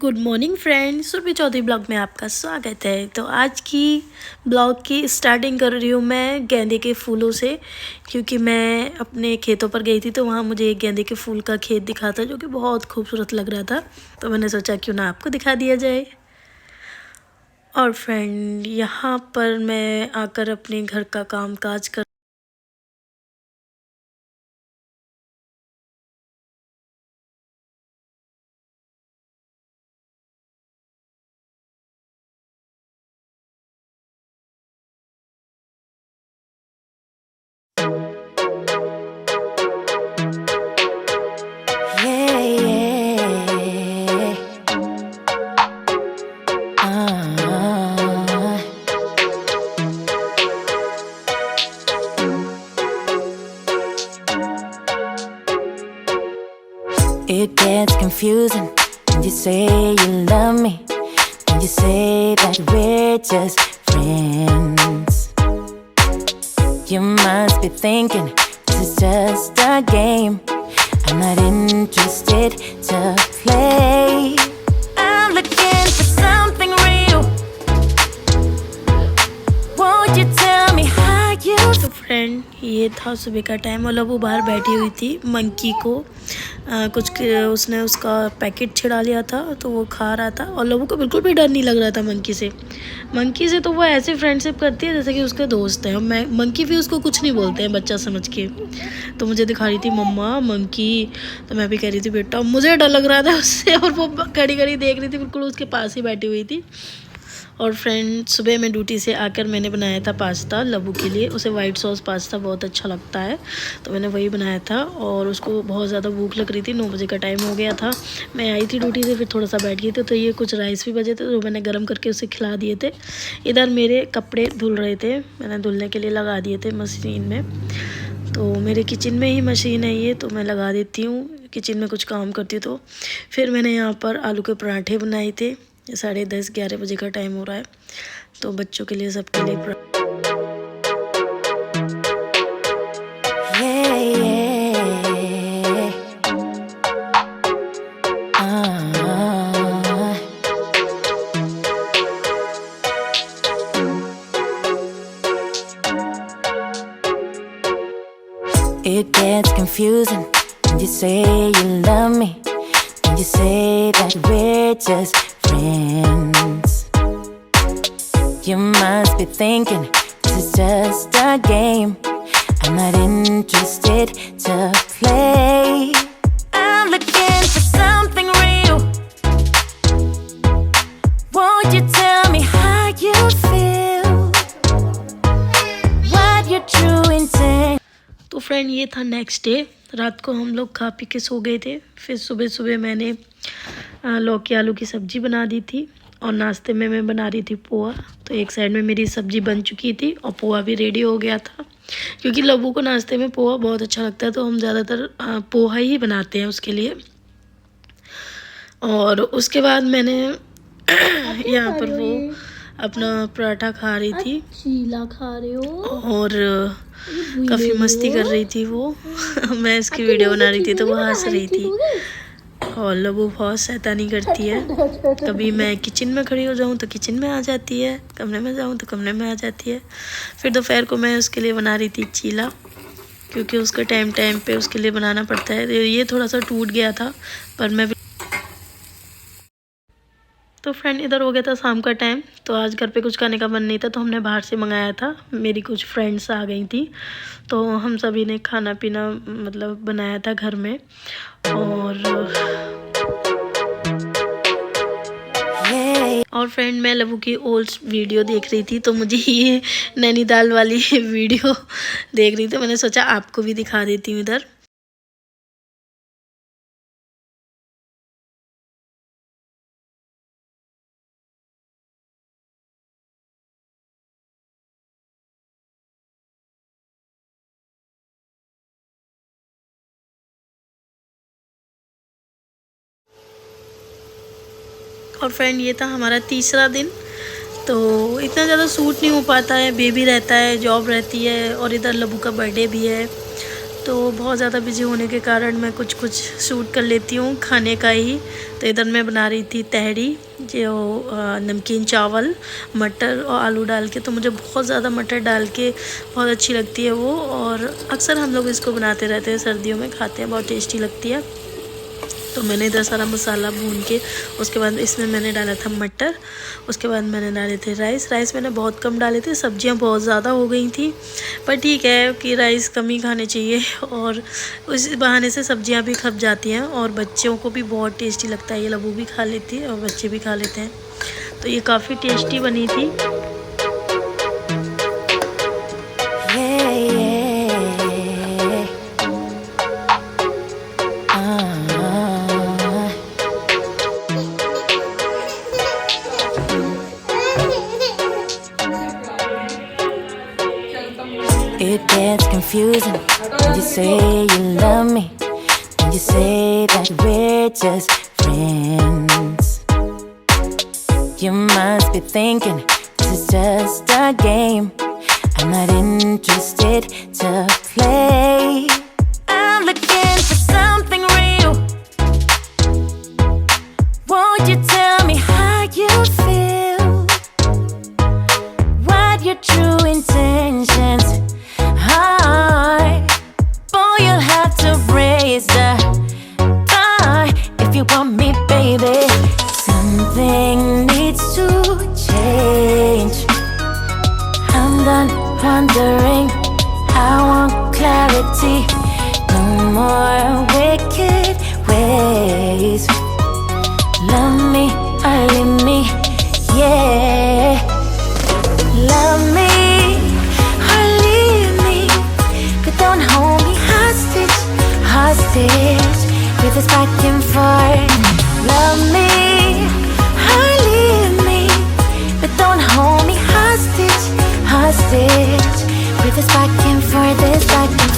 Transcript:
Good morning friends, Surabhi Chaudhary blog में आपका स्वागत है। तो आज की ब्लॉग की स्टार्टिंग कर रही हूँ मैं गेंदे के फूलों से, क्योंकि मैं अपने खेतों पर गई थी तो वहाँ मुझे एक गेंदे के फूल का खेत दिखा था जो कि बहुत खूबसूरत लग रहा था। तो मैंने सोचा क्यों ना आपको दिखा दिया जाए। और फ्रेंड, यहाँ पर मैं आकर अपने घर का काम काज कर It gets confusing when you say you love me, when you say that we're just friends. You must be thinking this is just a game. I'm not interested to play. I'm looking for something real. Won't you tell me how you तो friend, ये था सुबह का time और लबू बाहर बैठी हुई थी। मंकी को उसने उसका पैकेट छिड़ा लिया था तो वो खा रहा था और लबू को बिल्कुल भी डर नहीं लग रहा था मंकी से तो वो ऐसे फ्रेंडशिप करती है जैसे कि उसके दोस्त हैं। मैं मंकी भी उसको कुछ नहीं बोलते हैं बच्चा समझ के। तो मुझे दिखा रही थी मम्मा मंकी, तो मैं भी कह रही थी बेटा मुझे डर लग रहा था उससे, और वो खड़ी खड़ी देख रही थी, बिल्कुल उसके पास ही बैठी हुई थी। और फ्रेंड, सुबह मैं ड्यूटी से आकर मैंने बनाया था पास्ता लबू के लिए। उसे वाइट सॉस पास्ता बहुत अच्छा लगता है तो मैंने वही बनाया था। और उसको बहुत ज़्यादा भूख लग रही थी, 9 बजे का टाइम हो गया था। मैं आई थी ड्यूटी से, फिर थोड़ा सा बैठ गई थी तो ये कुछ राइस भी बचे थे तो मैंने गर्म करके उसे खिला दिए थे। इधर मेरे कपड़े धुल रहे थे, मैंने धुलने के लिए लगा दिए थे मशीन में। तो मेरे किचन में ही मशीन है ये, तो मैं लगा देती हूँ किचन में कुछ काम करती हूँ। तो फिर मैंने यहाँ पर आलू के पराठे बनाए थे। 10:30-11 बजे का टाइम हो रहा है, तो बच्चों के लिए सबके लिए It gets confusing when you say you love me, when you say that we're just friends. You must be thinking this is just a game. I'm not interested to play. I'm looking for something real. Won't you tell me how you feel? What your true intent? तो friend, ये था next day. रात को हम लोग खा P के सो गए थे। फिर सुबह सुबह मैंने लौकी आलू की सब्ज़ी बना दी थी और नाश्ते में मैं बना रही थी पोहा। तो एक साइड में मेरी सब्ज़ी बन चुकी थी और पोहा भी रेडी हो गया था, क्योंकि लबू को नाश्ते में पोहा बहुत अच्छा लगता है तो हम ज़्यादातर पोहा ही बनाते हैं उसके लिए। और उसके बाद मैंने यहाँ पर वो अपना पराठा खा रही थी, चीला खा रहे हो और काफ़ी मस्ती कर रही थी वो। मैं इसकी वीडियो बना रही थी तो वो हंस रही थी। और लबू बहुत शैतानी करती है, कभी मैं किचन में खड़ी हो जाऊँ तो किचन में आ जाती है, कमरे में जाऊँ तो कमरे में आ जाती है। फिर दोपहर को मैं उसके लिए बना रही थी चीला, क्योंकि उसका टाइम पे उसके लिए बनाना पड़ता है। ये थोड़ा सा टूट गया था पर मैं तो फ्रेंड, इधर हो गया था शाम का टाइम, तो आज घर पे कुछ खाने का मन नहीं था तो हमने बाहर से मंगाया था। मेरी कुछ फ्रेंड्स आ गई थी तो हम सभी ने खाना पीना मतलब बनाया था घर में। और फ्रेंड, मैं लबू की ओल्ड वीडियो देख रही थी तो मुझे ये नैनीताल वाली वीडियो देख रही थी, मैंने सोचा आपको भी दिखा देती हूँ इधर। और फ्रेंड, ये था हमारा तीसरा दिन। तो इतना ज़्यादा सूट नहीं हो पाता है, बेबी रहता है, जॉब रहती है और इधर लबू का बर्थडे भी है। तो बहुत ज़्यादा बिजी होने के कारण मैं कुछ कुछ शूट कर लेती हूँ खाने का ही। तो इधर मैं बना रही थी तहरी, जो नमकीन चावल मटर और आलू डाल के। तो मुझे बहुत ज़्यादा मटर डाल के बहुत अच्छी लगती है वो, और अक्सर हम लोग इसको बनाते रहते हैं, सर्दियों में खाते हैं, बहुत टेस्टी लगती है। तो मैंने इधर सारा मसाला भून के उसके बाद इसमें मैंने डाला था मटर, उसके बाद मैंने डाले थे राइस मैंने बहुत कम डाले थे, सब्जियां बहुत ज़्यादा हो गई थी। पर ठीक है कि राइस कम ही खाने चाहिए, और उस बहाने से सब्जियां भी खप जाती हैं और बच्चों को भी बहुत टेस्टी लगता है। ये लबू भी खा लेती है और बच्चे भी खा लेते हैं। तो ये काफ़ी टेस्टी बनी थी। It gets confusing when you say you love me, when you say that we're just friends. You must be thinking this is just a game. I'm not interested to play. I'm looking for something real. Won't you tell me how you feel? What your true intentions are? Boy, you'll have to raise the bar if you want me, baby. Something needs to change. I'm done wondering. I want clarity. No more wicked ways. Love me or leave me, yeah. Love me or leave me, but don't hold me hostage, hostage with this back and forth. Love me or leave me, but don't hold me hostage, hostage with this back and forth, this back and forth.